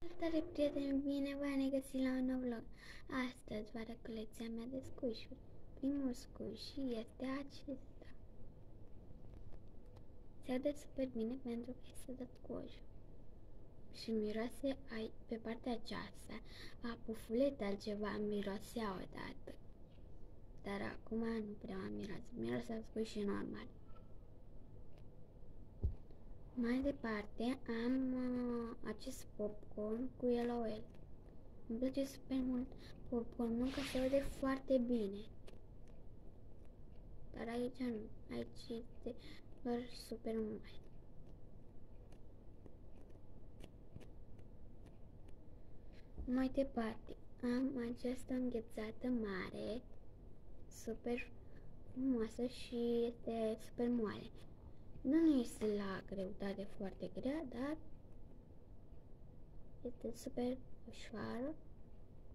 Salutare prieteni, bine v-am regăsit la un nou vlog. Astăzi vă arăt colecția mea de squishy-uri. Primul squishy este acesta. Se aude super bine pentru că este de squishy. Și miroase pe partea aceasta a pufulete altceva miroseau odată. Dar acum nu prea miroase a squishy normal. Mai departe am acest popcorn cu LOL. Îmi place super mult popcornul că se aude foarte bine. Dar aici nu. Aici este doar super mare. Mai departe am această înghețată mare, super frumoasă și este super moale. Nu este la greutate foarte grea, dar este super ușoară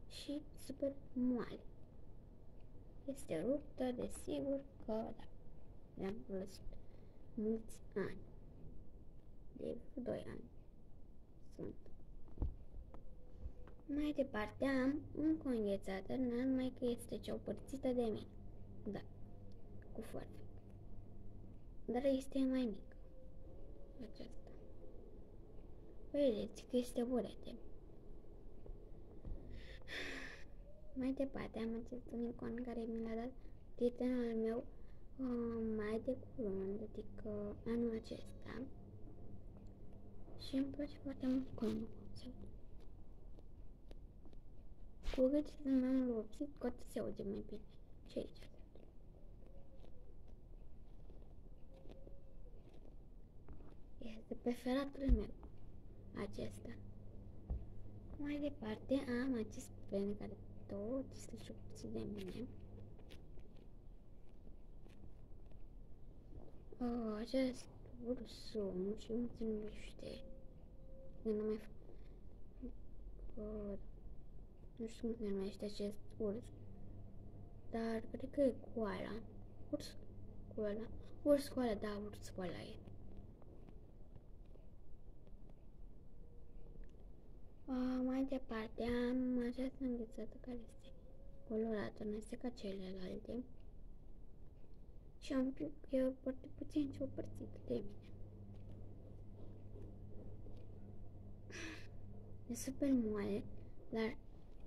și super moale. Este ruptă, desigur că da, le-am folosit mulți ani, de 2 ani sunt. Mai departe am încă o înghețată, numai că este cea opărțită de mine, da, cu foarfec, dar este mai mică, aceasta. Vedeți că este burete. Mai departe am acest unicon care mi l-a dat prietenul meu mai de curând, adică anul acesta. Și îmi place foarte mult cum se aude. Cu cât sunt mai învopsit, cu atât se aude mai bine. Și aici se aude. Este preferatul meu, acesta. Mai departe am acest pen care tot este șopțit de mine. Acest ursul, nu știu cum se numește. Nu mai nu știu cum se numește acest urs. Dar cred că e koala. Urs koala. Urs koala, da, urs koala e. Mai departe am această înghețată care este colorată, nu este ca celelalte. Și am e foarte puțin și o părțită de mine. E super moale, dar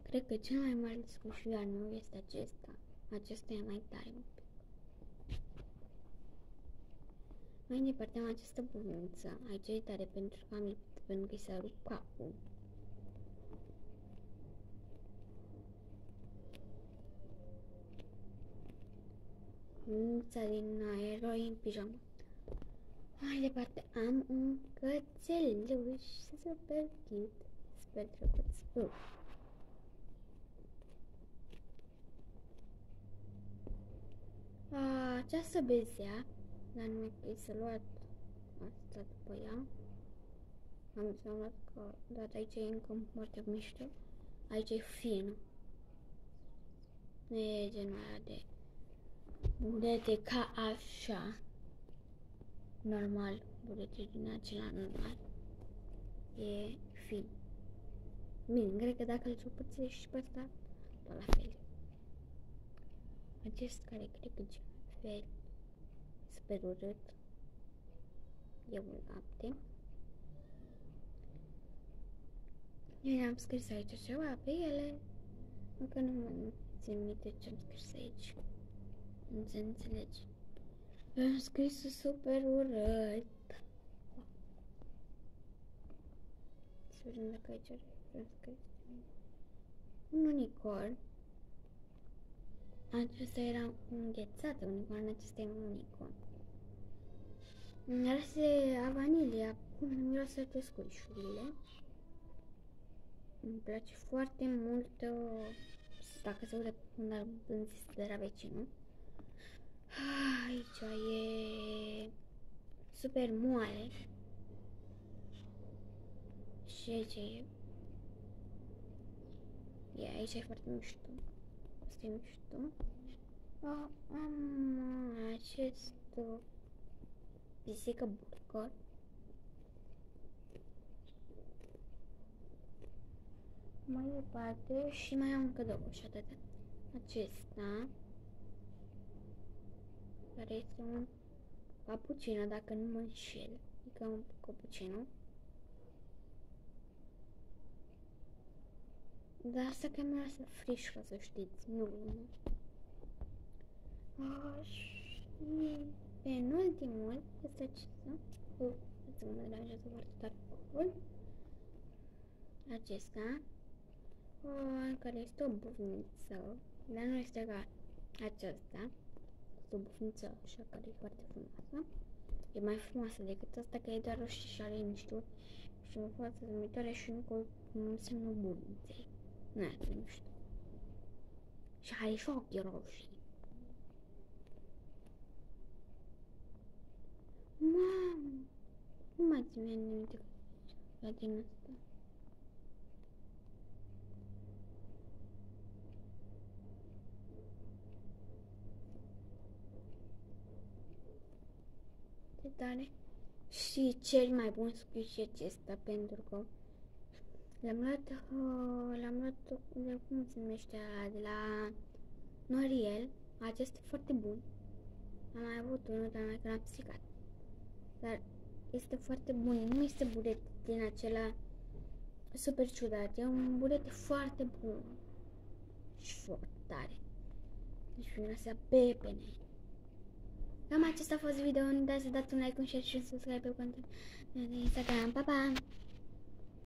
cred că cel mai mare squishy al meu este acesta. Acesta e mai tare un pic. Mai departe am această buniță. Aici e tare pentru că i s-a rupt capul. Bunița din eroi în pijamă. Mai departe am un cățeluș super cute, super drăguț. Această bezea, dar nu mi s-a luat asta după ea. Am luat că dat aici e încă foarte mișto. Aici e fin. Nu e genul ăla de burete ca așa. Normal, burete din acela normal. E fin. Bine, cred că dacă îl supărțești și pe asta, tot la fel. Acest care cred că e fel super urât. E un lapte. Eu am scris aici ceva pe ele. Încă nu mă țin minte ce am scris aici. Nu se înțelege. Am scris super urât. Să vedem dacă aici am scris. Un unicorn. Acesta era înghețat, unicorn, acesta e un unicorn. Miroase a vanilie, cum miroase toate squishy-urile. Îmi place foarte mult dacă se aude un albânzis de la vecinul. Aici e super moale. Și aici aici e foarte mișto. Asta e mișto. Am acest pisică burger. mai departe și mai am încă două și atât. Acesta, care este un cappuccino, dacă nu mă înșel, adică un cappuccino. Dar asta că mi-a să friș, ca să știți, nu. Și penultimul este acesta. Să mă deranjează foarte tare focul. Acesta, care este o bufniță, dar nu este ca aceasta. Este o bufniță așa care e foarte frumoasă. E mai frumoasă decât asta, că e doar roșie și are niște și o față zâmbitoare și nu cu semnul buniței. Nu știu. Și are și ochii roșii. Mamă! Nu mai ține nimic din asta. Ce tare! Și cel mai bun squishy acesta, pentru că l-am luat, de cum se numește, de la Noriel. Acesta e foarte bun. Am mai avut unul, dar mai că l-am stricat. Dar este foarte bun. Nu este bulet din acela super ciudat. E un bulet foarte bun. Și foarte tare. Deci vin astea pepene. Cam acesta a fost video. Nu uitați să dați un like, un share și un subscribe pe contul de Instagram. Pa, pa!